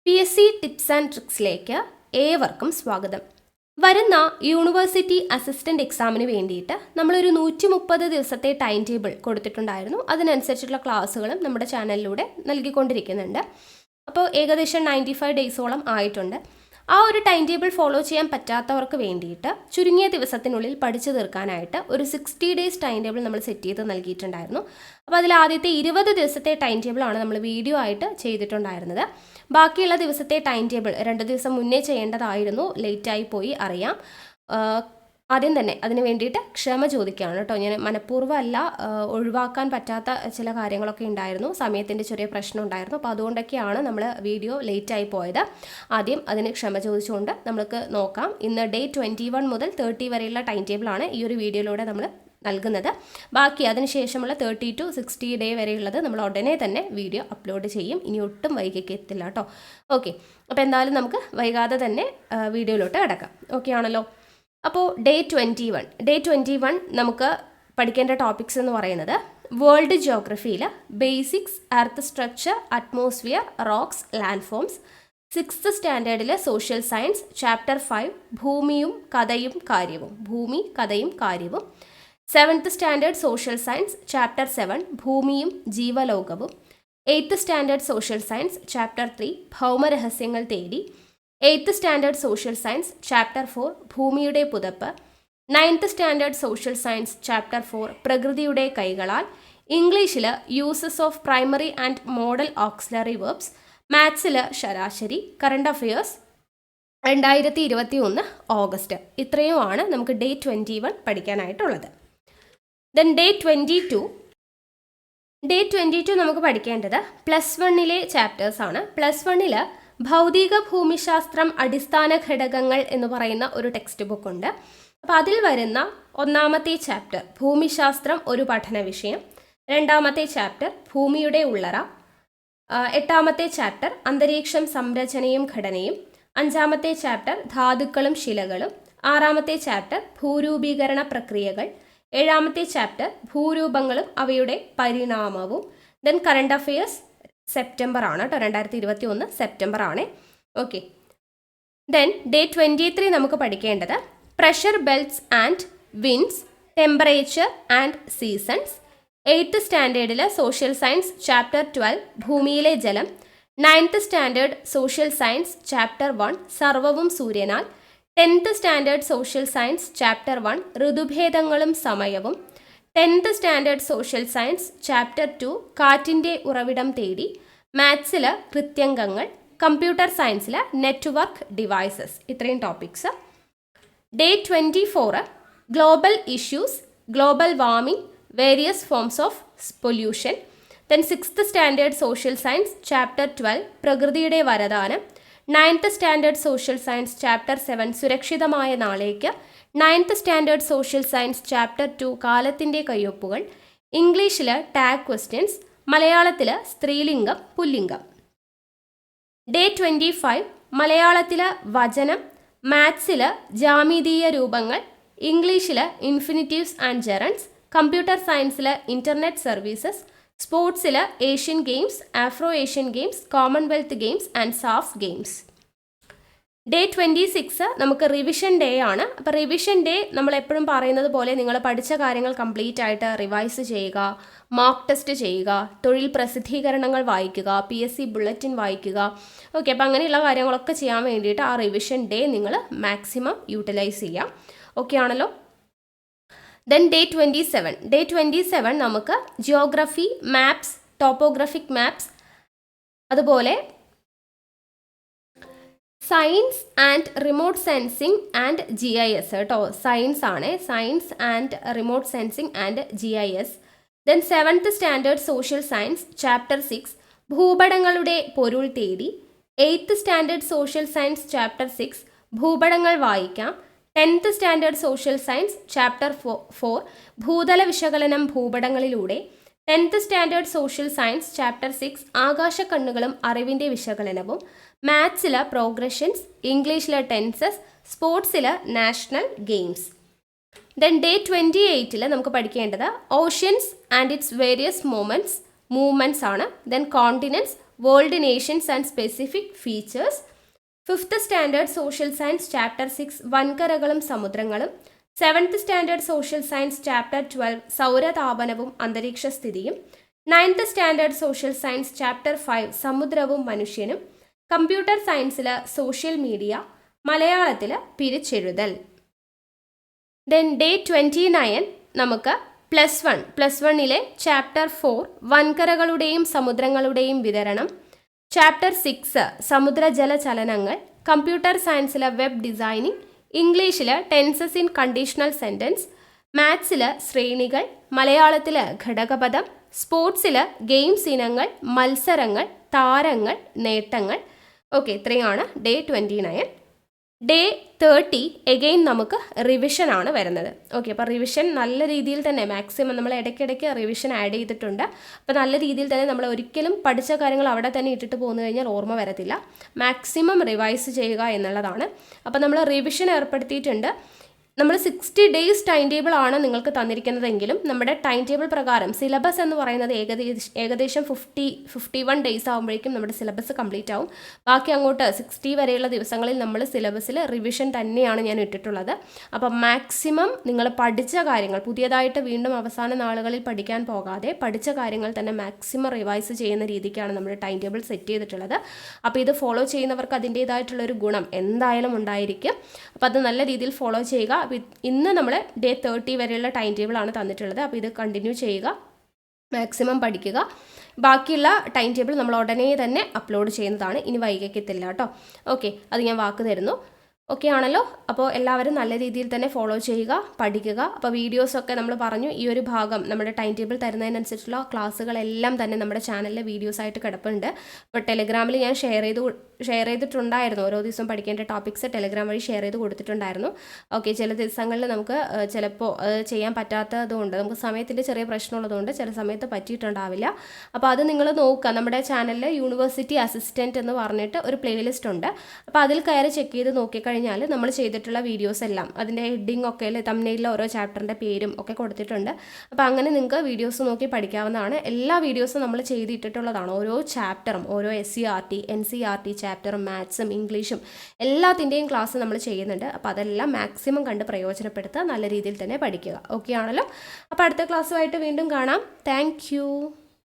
PSC tips and ട്രിക്സിലേക്ക് ഏവർക്കും സ്വാഗതം. വരുന്ന യൂണിവേഴ്സിറ്റി അസിസ്റ്റന്റ് എക്സാമിന് വേണ്ടിയിട്ട് നമ്മളൊരു 130 ദിവസത്തെ ടൈം ടേബിൾ കൊടുത്തിട്ടുണ്ടായിരുന്നു. അതിനനുസരിച്ചുള്ള ക്ലാസ്സുകളും നമ്മുടെ ചാനലിലൂടെ നൽകിക്കൊണ്ടിരിക്കുന്നുണ്ട്. അപ്പോൾ ഏകദേശം 95 ഡേയ്സോളം ആയിട്ടുണ്ട്. ആ ഒരു ടൈം ടേബിൾ ഫോളോ ചെയ്യാൻ പറ്റാത്തവർക്ക് വേണ്ടിയിട്ട് ചുരുങ്ങിയ ദിവസത്തിനുള്ളിൽ പഠിച്ചു തീർക്കാനായിട്ട് ഒരു 60 ഡേയ്സ് ടൈം ടേബിൾ നമ്മൾ സെറ്റ് ചെയ്ത് നൽകിയിട്ടുണ്ടായിരുന്നു. അപ്പോൾ അതിൽ ആദ്യത്തെ 20 ദിവസത്തെ ടൈം ടേബിളാണ് നമ്മൾ വീഡിയോ ആയിട്ട് ചെയ്തിട്ടുണ്ടായിരുന്നത്. ബാക്കിയുള്ള ദിവസത്തെ ടൈം ടേബിൾ 2 ദിവസം മുന്നേ ചെയ്യേണ്ടതായിരുന്നു, ലേറ്റായി പോയി അറിയാം. ആദ്യം തന്നെ അതിന് വേണ്ടിയിട്ട് ക്ഷമ ചോദിക്കുകയാണ് കേട്ടോ. ഞാൻ മനഃപൂർവ്വം അല്ല, ഒഴിവാക്കാൻ പറ്റാത്ത ചില കാര്യങ്ങളൊക്കെ ഉണ്ടായിരുന്നു, സമയത്തിൻ്റെ ചെറിയ പ്രശ്നം ഉണ്ടായിരുന്നു. അപ്പോൾ അതുകൊണ്ടൊക്കെയാണ് നമ്മൾ വീഡിയോ ലേറ്റായി പോയത്. ആദ്യം അതിന് ക്ഷമ ചോദിച്ചുകൊണ്ട് നമുക്ക് നോക്കാം. ഇന്ന് ഡേ 21 മുതൽ 30 വരെയുള്ള ടൈം ടേബിളാണ് ഈ ഒരു വീഡിയോയിലൂടെ നമ്മൾ നൽകുന്നത്. ബാക്കി അതിനുശേഷമുള്ള 30 to 60 ഡേ വരെയുള്ളത് നമ്മൾ ഉടനെ തന്നെ വീഡിയോ അപ്ലോഡ് ചെയ്യും. ഇനി ഒട്ടും വൈകിക്കെത്തില്ല കേട്ടോ. ഓക്കെ, അപ്പോൾ എന്തായാലും നമുക്ക് വൈകാതെ തന്നെ വീഡിയോയിലോട്ട് കിടക്കാം. ഓക്കെ ആണല്ലോ. അപ്പോൾ ഡേ 21 നമുക്ക് പഠിക്കേണ്ട ടോപ്പിക്സ് എന്ന് പറയുന്നത് വേൾഡ് ജിയോഗ്രഫിയിൽ basics, earth structure, atmosphere, rocks, land forms. 6th സ്റ്റാൻഡേർഡിലെ സോഷ്യൽ സയൻസ് ചാപ്റ്റർ 5 ഭൂമിയും കഥയും കാര്യവും, ഭൂമി കഥയും കാര്യവും. 7th standard social science chapter 7 ഭൂമിയും ജീവലോകവും. 8th standard social science chapter 3 ഭൗമരഹസ്യങ്ങൾ തേടി. 8th standard social science chapter 4 ഭൂമിയുടെ പുതപ്പ്. 9th standard social science chapter 4 പ്രകൃതിയുടെ കൈകളാൽ. ഇംഗ്ലീഷിൽ uses of primary and modal auxiliary verbs. മാത്സിൽ ശരാശരി. Current affairs 2021 August. ഇത്രയുമാണ് നമുക്ക് ഡേ 21 പഠിക്കാനായിട്ടുള്ളത്. ദെൻ ഡേ 22 നമുക്ക് പഠിക്കേണ്ടത് +1 ചാപ്റ്റേഴ്സാണ്. +1 ഭൗതിക ഭൂമിശാസ്ത്രം അടിസ്ഥാന ഘടകങ്ങൾ എന്ന് പറയുന്ന ഒരു ടെക്സ്റ്റ് ബുക്ക് ഉണ്ട്. അപ്പോൾ അതിൽ വരുന്ന 1ാമത്തെ ചാപ്റ്റർ ഭൂമിശാസ്ത്രം ഒരു പഠന വിഷയം. 2ാമത്തെ ചാപ്റ്റർ ഭൂമിയുടെ ഉള്ളറ. 8ാമത്തെ ചാപ്റ്റർ അന്തരീക്ഷം സംരചനയും ഘടനയും. 5ാമത്തെ ചാപ്റ്റർ ധാതുക്കളും ശിലകളും. 6ാമത്തെ ചാപ്റ്റർ ഭൂരൂപീകരണ പ്രക്രിയകൾ. 7ാമത്തെ ചാപ്റ്റർ ഭൂരൂപങ്ങളും അവയുടെ പരിണാമവും. ദെൻ കറണ്ട് അഫയേഴ്സ് സെപ്റ്റംബർ ആണ് കേട്ടോ, 2021 സെപ്റ്റംബർ ആണ്. ഓക്കെ, ദെൻ ഡേ 23 നമുക്ക് പഠിക്കേണ്ടത് pressure belts and winds, temperature and seasons. 8th സ്റ്റാൻഡേർഡിലെ സോഷ്യൽ സയൻസ് ചാപ്റ്റർ 12 ഭൂമിയിലെ ജലം. 9th standard social science chapter 1 സർവവും സൂര്യനാൽ. 10th standard social science chapter 1 ഋതുഭേദങ്ങളും സമയവും. 10th standard social science chapter 2 കാറ്റിൻ്റെ ഉറവിടം തേടി. മാത്സിൽ കൃത്യംഗങ്ങൾ. കമ്പ്യൂട്ടർ സയൻസിൽ നെറ്റ്വർക്ക് ഡിവൈസസ്. ഇത്രയും topics. Day 24 global issues, global warming, various forms of pollution. Then 6th standard social science chapter 12 പ്രകൃതിയുടെ വരദാനം. 9th standard social science chapter 7 സുരക്ഷിതമായ നാളേക്ക്. 9th standard social science chapter 2 കാലത്തിൻ്റെ കയ്യൊപ്പുകൾ. ഇംഗ്ലീഷിൽ ടാഗ് ക്വസ്റ്റ്യൻസ്. മലയാളത്തിൽ സ്ത്രീലിംഗം പുല്ലിംഗം. Day 25 മലയാളത്തിൽ വചനം. മാത്സിൽ ജാമിതീയ രൂപങ്ങൾ. ഇംഗ്ലീഷിൽ ഇൻഫിനിറ്റീവ്സ് ആൻഡ് ജെറൻസ്. കമ്പ്യൂട്ടർ സയൻസിൽ ഇൻ്റർനെറ്റ് സർവീസസ്. സ്പോർട്സിൽ Asian games, Afro Asian games, Commonwealth games and SAF games. Day 26 നമുക്ക് റിവിഷൻ ഡേ ആണ്. അപ്പോൾ റിവിഷൻ ഡേ നമ്മൾ എപ്പോഴും പറയുന്നത് പോലെ നിങ്ങൾ പഠിച്ച കാര്യങ്ങൾ കംപ്ലീറ്റ് ആയിട്ട് റിവൈസ് ചെയ്യുക, മോക്ക് ടെസ്റ്റ് ചെയ്യുക, തൊഴിൽ പ്രസിദ്ധീകരണങ്ങൾ വായിക്കുക, PSC ബുള്ളറ്റിൻ വായിക്കുക. ഓക്കെ, അപ്പോൾ അങ്ങനെയുള്ള കാര്യങ്ങളൊക്കെ ചെയ്യാൻ വേണ്ടിയിട്ട് ആ റിവിഷൻ ഡേ നിങ്ങൾ മാക്സിമം യൂട്ടിലൈസ് ചെയ്യുക. ഓക്കെ ആണല്ലോ. ദെൻ ഡേ 27 നമുക്ക് ജിയോഗ്രഫി, മാപ്സ്, ടോപ്പോഗ്രാഫിക് മാപ്സ്, അതുപോലെ science and remote sensing and GIS കേട്ടോ. സയൻസ് ആണ്, science and remote sensing and GIS. Then 7th standard social science chapter 6 ഭൂപടങ്ങളുടെ പൊരുൾ തേടി. 8th standard social science chapter 6 ഭൂപടങ്ങൾ വായിക്കാം. 10th standard social science chapter 4 ഭൂതല വിശകലനം ഭൂപടങ്ങളിലൂടെ. 10th standard social science chapter 6 ആകാശക്കണ്ണുകളും അറിവിൻ്റെ വിശകലനവും. മാത്സിൽ പ്രോഗ്രഷൻസ്. ഇംഗ്ലീഷിൽ ടെൻസസ്. സ്പോർട്സിൽ നാഷണൽ ഗെയിംസ്. ദെൻ ഡേ 28 നമുക്ക് പഠിക്കേണ്ടത് oceans and its various movements ആണ്. Then continents, world nations and specific features. 5th standard social science chapter 6 വൻകരകളും സമുദ്രങ്ങളും. 7th standard social science chapter 12 സൗരതാപനവും അന്തരീക്ഷ സ്ഥിതിയും. 9th standard social science chapter 5 സമുദ്രവും മനുഷ്യനും. Computer സയൻസിൽ സോഷ്യൽ മീഡിയ. മലയാളത്തിൽ പിരിച്ചെഴുതൽ. ദെൻ ഡേ 29 നമുക്ക് പ്ലസ് വണ്ണിലെ ചാപ്റ്റർ 4 വൻകരകളുടെയും സമുദ്രങ്ങളുടെയും വിതരണം. ചാപ്റ്റർ 6 സമുദ്രജല ചലനങ്ങൾ. കമ്പ്യൂട്ടർ സയൻസിലെ വെബ് ഡിസൈനിങ്. ഇംഗ്ലീഷിൽ ടെൻസസ് ഇൻ കണ്ടീഷണൽ സെൻറ്റൻസ്. മാത്സിൽ ശ്രേണികൾ. മലയാളത്തിൽ ഘടകപദം. സ്പോർട്സിൽ ഗെയിംസ് ഇനങ്ങൾ, മത്സരങ്ങൾ, താരങ്ങൾ, നേട്ടങ്ങൾ. ഓക്കെ, ഇത്രയാണ് ഡേ 29. ഡേ 30 എഗെയിൻ നമുക്ക് റിവിഷൻ ആണ് വരുന്നത്. ഓക്കെ, അപ്പോൾ റിവിഷൻ നല്ല രീതിയിൽ തന്നെ മാക്സിമം നമ്മൾ ഇടയ്ക്കിടയ്ക്ക് റിവിഷൻ ആഡ് ചെയ്തിട്ടുണ്ട്. അപ്പോൾ നല്ല രീതിയിൽ തന്നെ നമ്മൾ ഒരിക്കലും പഠിച്ച കാര്യങ്ങൾ അവിടെ തന്നെ ഇട്ടിട്ട് പോന്നു കഴിഞ്ഞാൽ ഓർമ്മ വരത്തില്ല. മാക്സിമം റിവൈസ് ചെയ്യുക എന്നുള്ളതാണ്. അപ്പോൾ നമ്മൾ റിവിഷൻ ഏർപ്പെടുത്തിയിട്ടുണ്ട്. നമ്മൾ 60 ഡേയ്സ് ടൈം ടേബിൾ ആണ് നിങ്ങൾക്ക് തന്നിരിക്കുന്നതെങ്കിലും നമ്മുടെ ടൈം ടേബിൾ പ്രകാരം സിലബസ് എന്ന് പറയുന്നത് ഏകദേശം 51 ഡേയ്സ് ആകുമ്പോഴേക്കും നമ്മുടെ സിലബസ് കംപ്ലീറ്റ് ആവും. ബാക്കി അങ്ങോട്ട് 60 വരെയുള്ള ദിവസങ്ങളിൽ നമ്മൾ സിലബസിൽ റിവിഷൻ തന്നെയാണ് ഞാൻ ഇട്ടിട്ടുള്ളത്. അപ്പം മാക്സിമം നിങ്ങൾ പഠിച്ച കാര്യങ്ങൾ പുതിയതായിട്ട് വീണ്ടും അവസാന നാളുകളിൽ പഠിക്കാൻ പോകാതെ പഠിച്ച കാര്യങ്ങൾ തന്നെ മാക്സിമം റിവൈസ് ചെയ്യുന്ന രീതിക്കാണ് നമ്മൾ ടൈം ടേബിൾ സെറ്റ് ചെയ്തിട്ടുള്ളത്. അപ്പോൾ ഇത് ഫോളോ ചെയ്യുന്നവർക്ക് അതിൻ്റേതായിട്ടുള്ളൊരു ഗുണം എന്തായാലും ഉണ്ടായിരിക്കും. അപ്പോൾ അത് നല്ല രീതിയിൽ ഫോളോ ചെയ്യുക. അപ്പോൾ ഇന്ന് നമ്മൾ ഡേ 30 വരെയുള്ള ടൈം ടേബിളാണ് തന്നിട്ടുള്ളത്. അപ്പോൾ ഇത് കണ്ടിന്യൂ ചെയ്യുക, മാക്സിമം പഠിക്കുക. ബാക്കിയുള്ള ടൈം ടേബിൾ നമ്മൾ ഉടനെ തന്നെ അപ്ലോഡ് ചെയ്യുന്നതാണ്. ഇനി വൈകിക്കത്തില്ല കേട്ടോ. ഓക്കെ, അത് ഞാൻ വാക്ക് തരുന്നു. ഓക്കെ ആണല്ലോ. അപ്പോൾ എല്ലാവരും നല്ല രീതിയിൽ തന്നെ ഫോളോ ചെയ്യുക, പഠിക്കുക. അപ്പോൾ വീഡിയോസൊക്കെ നമ്മൾ പറഞ്ഞു, ഈ ഒരു ഭാഗം നമ്മുടെ ടൈം ടേബിൾ തരുന്നതിനനുസരിച്ചുള്ള ക്ലാസ്സുകളെല്ലാം തന്നെ നമ്മുടെ ചാനലിൽ വീഡിയോസായിട്ട് കിടപ്പുണ്ട്. അപ്പോൾ ടെലഗ്രാമിൽ ഞാൻ ഷെയർ ചെയ്തിട്ടുണ്ടായിരുന്നു. ഓരോ ദിവസം പഠിക്കേണ്ട ടോപ്പിക്സ് ടെലഗ്രാം വഴി ഷെയർ ചെയ്ത് കൊടുത്തിട്ടുണ്ടായിരുന്നു. ഓക്കെ, ചില ദിവസങ്ങളിൽ നമുക്ക് ചിലപ്പോൾ ചെയ്യാൻ പറ്റാത്തതുകൊണ്ട്, നമുക്ക് സമയത്തിൻ്റെ ചെറിയ പ്രശ്നമുള്ളതുകൊണ്ട് ചില സമയത്ത് പറ്റിയിട്ടുണ്ടാവില്ല. അപ്പോൾ അത് നിങ്ങൾ നോക്കുക. നമ്മുടെ ചാനലിൽ യൂണിവേഴ്സിറ്റി അസിസ്റ്റൻറ്റ് എന്ന് പറഞ്ഞിട്ട് ഒരു പ്ലേലിസ്റ്റ് ഉണ്ട്. അപ്പോൾ അതിൽ കയറി ചെക്ക് ചെയ്ത് നോക്കിക്കഴിഞ്ഞാൽ നമ്മൾ ചെയ്തിട്ടുള്ള വീഡിയോസ് എല്ലാം അതിൻ്റെ ഹെഡിങ് ഒക്കെ തംബ്നെയിലിൽ ഓരോ ചാപ്റ്ററിൻ്റെ പേരും ഒക്കെ കൊടുത്തിട്ടുണ്ട്. അപ്പോൾ അങ്ങനെ നിങ്ങൾക്ക് വീഡിയോസ് നോക്കി പഠിക്കാവുന്നതാണ്. എല്ലാ വീഡിയോസും നമ്മൾ ചെയ്തിട്ടുള്ളതാണ്. ഓരോ ചാപ്റ്ററും ഓരോ SCERT NCERT ചാപ്റ്ററും മാത്സും ഇംഗ്ലീഷും എല്ലാത്തിൻ്റെയും ക്ലാസ് നമ്മൾ ചെയ്യുന്നുണ്ട്. അപ്പോൾ അതെല്ലാം മാക്സിമം കണ്ട് പ്രയോജനപ്പെടുത്തുക, നല്ല രീതിയിൽ തന്നെ പഠിക്കുക. ഓക്കെ ആണല്ലോ. അപ്പോൾ അടുത്ത ക്ലാസ്സുമായിട്ട് വീണ്ടും കാണാം. താങ്ക്